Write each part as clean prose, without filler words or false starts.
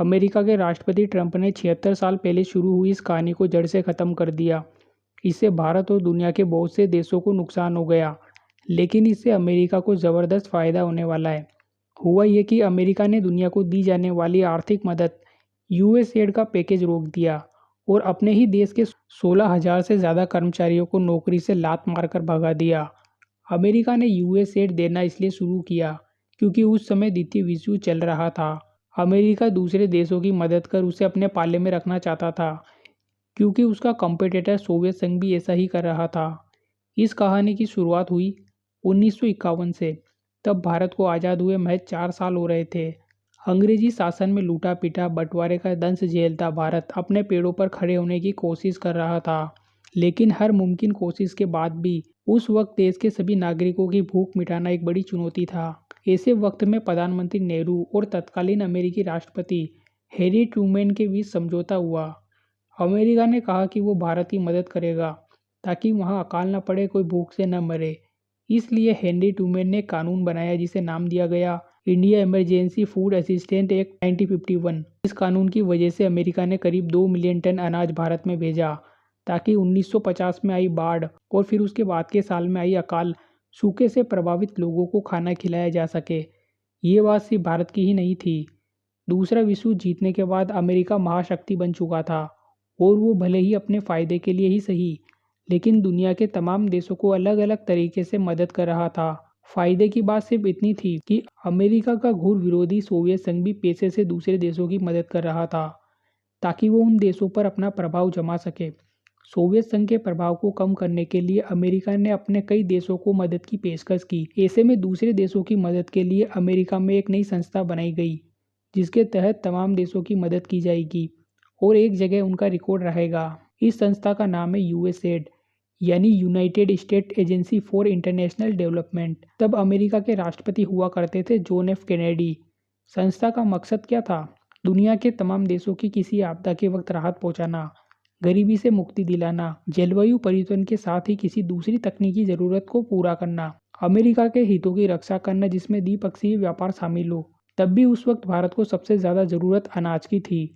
America के राष्ट्रपति Trump ने 76 साल पहले शुरू हुई इस कहानी को जड़ से ख़त्म कर दिया। इससे भारत और दुनिया के बहुत से देशों को नुकसान हो गया, लेकिन इससे अमेरिका को ज़बरदस्त फ़ायदा होने वाला है। हुआ ये कि अमेरिका ने दुनिया को दी जाने वाली आर्थिक मदद यूएसएड का पैकेज रोक दिया और अपने ही देश के 16,000 से ज़्यादा कर्मचारियों को नौकरी से लात मारकर भगा दिया। अमेरिका ने यूएसएड देना इसलिए शुरू किया क्योंकि उस समय द्वितीय विश्व युद्ध चल रहा था। अमेरिका दूसरे देशों की मदद कर उसे अपने पाले में रखना चाहता था, क्योंकि उसका कॉम्पिटिटर सोवियत संघ भी ऐसा ही कर रहा था। इस कहानी की शुरुआत हुई 1951 से। तब भारत को आज़ाद हुए महज 4 साल हो रहे थे। अंग्रेजी शासन में लूटा पीटा बंटवारे का दंश झेलता भारत अपने पेड़ों पर खड़े होने की कोशिश कर रहा था, लेकिन हर मुमकिन कोशिश के बाद भी उस वक्त देश के सभी नागरिकों की भूख मिटाना एक बड़ी चुनौती था। ऐसे वक्त में प्रधानमंत्री नेहरू और तत्कालीन अमेरिकी राष्ट्रपति हैरी ट्रूमैन के बीच समझौता हुआ। अमेरिका ने कहा कि वो भारत की मदद करेगा ताकि वहाँ अकाल न पड़े, कोई भूख से न मरे। इसलिए हेनरी ट्रूमैन ने कानून बनाया जिसे नाम दिया गया India emergency food assistance act 1951। इस कानून की वजह से अमेरिका ने करीब 2 मिलियन टन अनाज भारत में भेजा, ताकि 1950 में आई बाढ़ और फिर उसके बाद के साल में आई अकाल सूखे से प्रभावित लोगों को खाना खिलाया जा सके। ये बात सिर्फ भारत की ही नहीं थी। दूसरा विश्व युद्ध जीतने के बाद अमेरिका महाशक्ति बन चुका था और वो भले ही अपने फ़ायदे के लिए ही सही, लेकिन दुनिया के तमाम देशों को अलग अलग तरीके से मदद कर रहा था। फ़ायदे की बात सिर्फ इतनी थी कि अमेरिका का घोर विरोधी सोवियत संघ भी पैसे से दूसरे देशों की मदद कर रहा था, ताकि वो उन देशों पर अपना प्रभाव जमा सके। सोवियत संघ के प्रभाव को कम करने के लिए अमेरिका ने अपने कई देशों को मदद की पेशकश की। ऐसे में दूसरे देशों की मदद के लिए अमेरिका में एक नई संस्था बनाई गई, जिसके तहत तमाम देशों की मदद की जाएगी और एक जगह उनका रिकॉर्ड रहेगा। इस संस्था का नाम है यूएसएड, यानी United state agency for international development. तब अमेरिका के राष्ट्रपति हुआ करते थे जॉन एफ कैनेडी। संस्था का मकसद क्या था? दुनिया के तमाम देशों की किसी आपदा के वक्त राहत पहुंचाना, गरीबी से मुक्ति दिलाना, जलवायु परिवर्तन के साथ ही किसी दूसरी तकनीकी ज़रूरत को पूरा करना, अमेरिका के हितों की रक्षा करना जिसमें द्विपक्षीय व्यापार शामिल हो। तब भी उस वक्त भारत को सबसे ज़्यादा ज़रूरत अनाज की थी,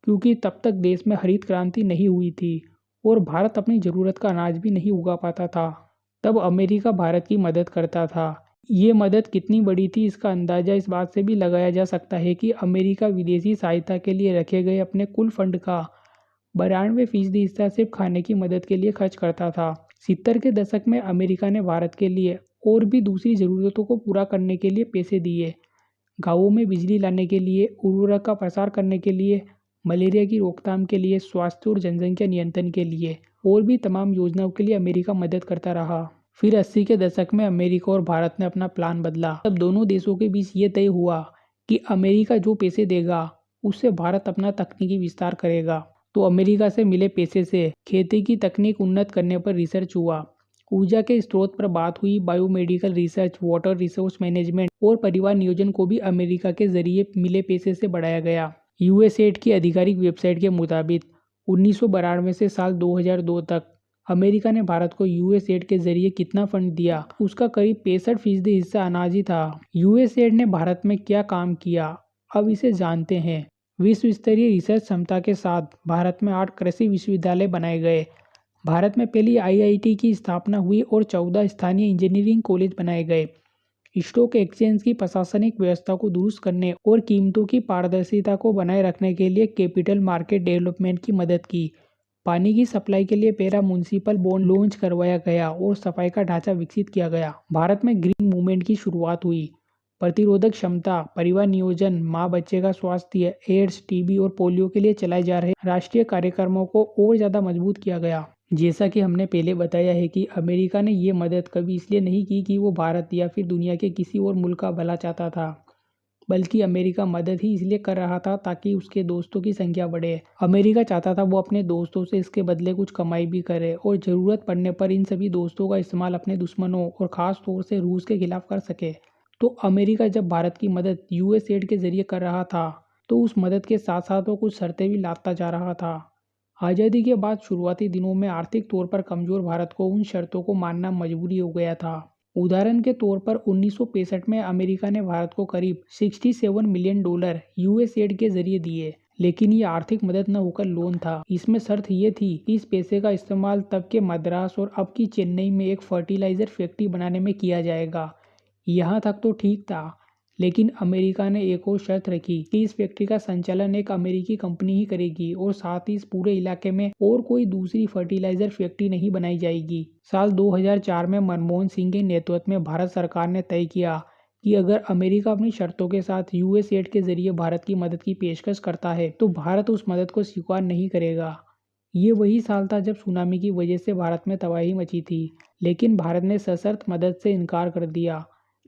क्योंकि तब तक देश में हरित क्रांति नहीं हुई थी और भारत अपनी ज़रूरत का अनाज भी नहीं उगा पाता था। तब अमेरिका भारत की मदद करता था। ये मदद कितनी बड़ी थी इसका अंदाज़ा इस बात से भी लगाया जा सकता है कि अमेरिका विदेशी सहायता के लिए रखे गए अपने कुल फंड का 92% हिस्सा सिर्फ खाने की मदद के लिए खर्च करता था। 70 के दशक में अमेरिका ने भारत के लिए और भी दूसरी ज़रूरतों को पूरा करने के लिए पैसे दिए। गाँवों में बिजली लाने के लिए, उर्वरक का प्रसार करने के लिए, मलेरिया की रोकथाम के लिए, स्वास्थ्य और जनसंख्या नियंत्रण के लिए और भी तमाम योजनाओं के लिए अमेरिका मदद करता रहा। फिर 80 के दशक में अमेरिका और भारत ने अपना प्लान बदला। तब दोनों देशों के बीच ये तय हुआ कि अमेरिका जो पैसे देगा उससे भारत अपना तकनीकी विस्तार करेगा। तो अमेरिका से मिले पैसे से खेती की तकनीक उन्नत करने पर रिसर्च हुआ, ऊर्जा के स्रोत पर बात हुई, biomedical research, water resource management और परिवार नियोजन को भी अमेरिका के जरिए मिले पैसे से बढ़ाया गया। यूएसएड की आधिकारिक वेबसाइट के मुताबिक 1992 से साल 2002 तक अमेरिका ने भारत को यूएसएड के जरिए कितना फंड दिया, उसका करीब 65% हिस्सा अनाज ही था। यूएसएड ने भारत में क्या काम किया, अब इसे जानते हैं। विश्व स्तरीय रिसर्च क्षमता के साथ भारत में 8 कृषि विश्वविद्यालय बनाए गए। भारत में पहली आईआईटी की स्थापना हुई और 14 स्थानीय इंजीनियरिंग कॉलेज बनाए गए। स्टॉक एक्सचेंज की प्रशासनिक व्यवस्था को दुरुस्त करने और कीमतों की पारदर्शिता को बनाए रखने के लिए कैपिटल मार्केट डेवलपमेंट की मदद की। पानी की सप्लाई के लिए पहला म्युनिसिपल बॉन्ड लॉन्च करवाया गया और सफाई का ढांचा विकसित किया गया। भारत में ग्रीन मूवमेंट की शुरुआत हुई। प्रतिरोधक क्षमता, परिवार नियोजन, माँ बच्चे का स्वास्थ्य, एड्स, टीबी और पोलियो के लिए चलाए जा रहे राष्ट्रीय कार्यक्रमों को और ज़्यादा मजबूत किया गया। जैसा कि हमने पहले बताया है कि अमेरिका ने ये मदद कभी इसलिए नहीं की कि वो भारत या फिर दुनिया के किसी और मुल्क का भला चाहता था, बल्कि अमेरिका मदद ही इसलिए कर रहा था ताकि उसके दोस्तों की संख्या बढ़े। अमेरिका चाहता था वो अपने दोस्तों से इसके बदले कुछ कमाई भी करे और ज़रूरत पड़ने पर इन सभी दोस्तों का इस्तेमाल अपने दुश्मनों और ख़ास तौर से रूस के खिलाफ कर सके। तो अमेरिका जब भारत की मदद यूएसएड के जरिए कर रहा था, तो उस मदद के साथ साथ वो कुछ शर्तें भी लादता जा रहा था। आज़ादी के बाद शुरुआती दिनों में आर्थिक तौर पर कमज़ोर भारत को उन शर्तों को मानना मजबूरी हो गया था। उदाहरण के तौर पर 1965 में अमेरिका ने भारत को करीब $67 मिलियन यूएस एड के जरिए दिए, लेकिन ये आर्थिक मदद न होकर लोन था। इसमें शर्त ये थी कि इस पैसे का इस्तेमाल तब के मद्रास और अब की चेन्नई में एक फर्टिलाइजर फैक्ट्री बनाने में किया जाएगा। यहाँ तक तो ठीक था, लेकिन अमेरिका ने एक और शर्त रखी कि इस फैक्ट्री का संचालन एक अमेरिकी कंपनी ही करेगी और साथ ही इस पूरे इलाके में और कोई दूसरी फर्टिलाइजर फैक्ट्री नहीं बनाई जाएगी। साल 2004 में मनमोहन सिंह के नेतृत्व में भारत सरकार ने तय किया कि अगर अमेरिका अपनी शर्तों के साथ यूएस एड के जरिए भारत की मदद की पेशकश करता है तो भारत उस मदद को स्वीकार नहीं करेगा। ये वही साल था जब सुनामी की वजह से भारत में तबाही मची थी, लेकिन भारत ने सशर्त मदद से इनकार कर दिया।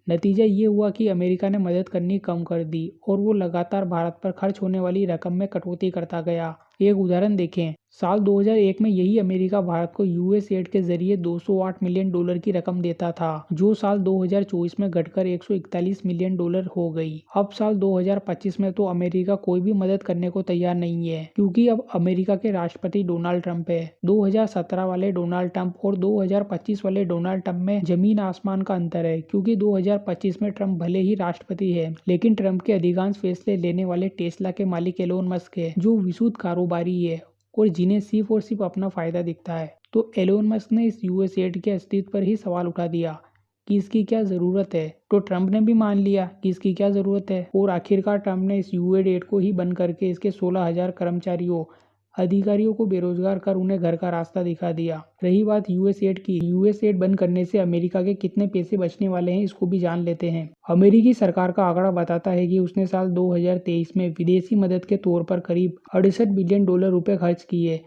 नतीजा ये हुआ कि अमेरिका ने मदद करनी कम कर दी और वो लगातार भारत पर खर्च होने वाली रकम में कटौती करता गया। एक उदाहरण देखें, साल 2001 में यही अमेरिका भारत को यूएस एड के जरिए $208 मिलियन की रकम देता था, जो साल 2024 में घटकर $141 मिलियन हो गई। अब साल 2025 में तो अमेरिका कोई भी मदद करने को तैयार नहीं है, क्योंकि अब अमेरिका के राष्ट्रपति डोनाल्ड ट्रंप है। 2017 वाले डोनाल्ड ट्रंप और 2025 वाले डोनाल्ड ट्रंप में जमीन आसमान का अंतर है, क्योंकि 2025 में ट्रंप भले ही राष्ट्रपति है, लेकिन ट्रंप के अधिकांश फैसले लेने वाले टेस्ला के मालिक एलोन मस्क है, जो विशुद्ध कारोबारी है और जिन्हें सिर्फ और सिर्फ अपना फायदा दिखता है। तो एलोन मस्क ने इस यूएस एड के अस्तित्व पर ही सवाल उठा दिया कि इसकी क्या जरूरत है, तो ट्रंप ने भी मान लिया कि इसकी क्या जरूरत है और आखिरकार ट्रंप ने इस यूएस एड को ही बंद करके इसके 16,000 कर्मचारियों अधिकारियों को बेरोजगार कर उन्हें घर का रास्ता दिखा दिया। रही बात यूएस एड की, यूएस एड बंद करने से अमेरिका के कितने पैसे बचने वाले हैं इसको भी जान लेते हैं। अमेरिकी सरकार का आंकड़ा बताता है कि उसने साल 2023 में विदेशी मदद के तौर पर करीब $68 बिलियन रुपए खर्च किए।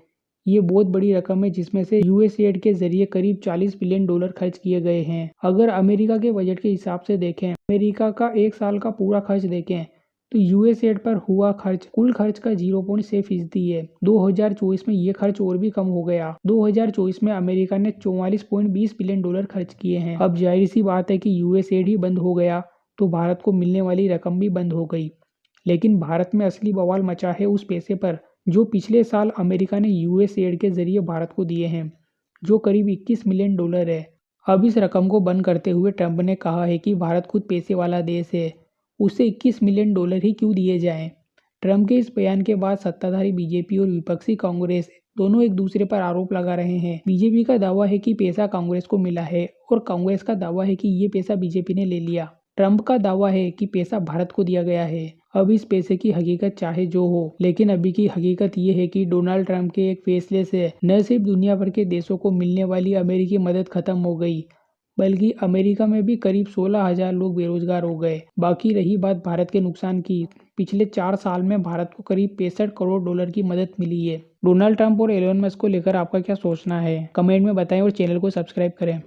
ये बहुत बड़ी रकम है, जिसमें से यूएस एड के जरिए करीब $40 बिलियन खर्च किए गए हैं। अगर अमेरिका के बजट के हिसाब से देखें, अमेरिका का एक साल का पूरा खर्च देखें तो यूएस एड पर हुआ खर्च कुल खर्च का 0.6% है। 2024 में ये खर्च और भी कम हो गया। 2024 में अमेरिका ने $44.20 बिलियन खर्च किए हैं। अब जाहिर सी बात है कि यूएस एड ही बंद हो गया तो भारत को मिलने वाली रकम भी बंद हो गई। लेकिन भारत में असली बवाल मचा है उस पैसे पर जो पिछले साल अमेरिका ने यूएस एड के जरिए भारत को दिए हैं, जो करीब $21 मिलियन है। अब इस रकम को बंद करते हुए ट्रंप ने कहा है कि भारत खुद पैसे वाला देश है, उसे $21 मिलियन ही क्यों दिए जाएं। ट्रंप के इस बयान के बाद सत्ताधारी बीजेपी और विपक्षी कांग्रेस दोनों एक दूसरे पर आरोप लगा रहे हैं। बीजेपी का दावा है कि पैसा कांग्रेस को मिला है और कांग्रेस का दावा है कि ये पैसा बीजेपी ने ले लिया। ट्रंप का दावा है कि पैसा भारत को दिया गया है। अब इस पैसे की हकीकत चाहे जो हो, लेकिन अभी की हकीकत ये है कि डोनाल्ड ट्रंप के एक फैसले से न सिर्फ दुनिया भर के देशों को मिलने वाली अमेरिकी मदद खत्म हो गई, बल्कि अमेरिका में भी करीब 16,000 लोग बेरोजगार हो गए। बाकी रही बात भारत के नुकसान की, पिछले 4 साल में भारत को करीब $65 करोड़ की मदद मिली है। डोनाल्ड ट्रंप और एलोन मस्क को लेकर आपका क्या सोचना है, कमेंट में बताएं और चैनल को सब्सक्राइब करें।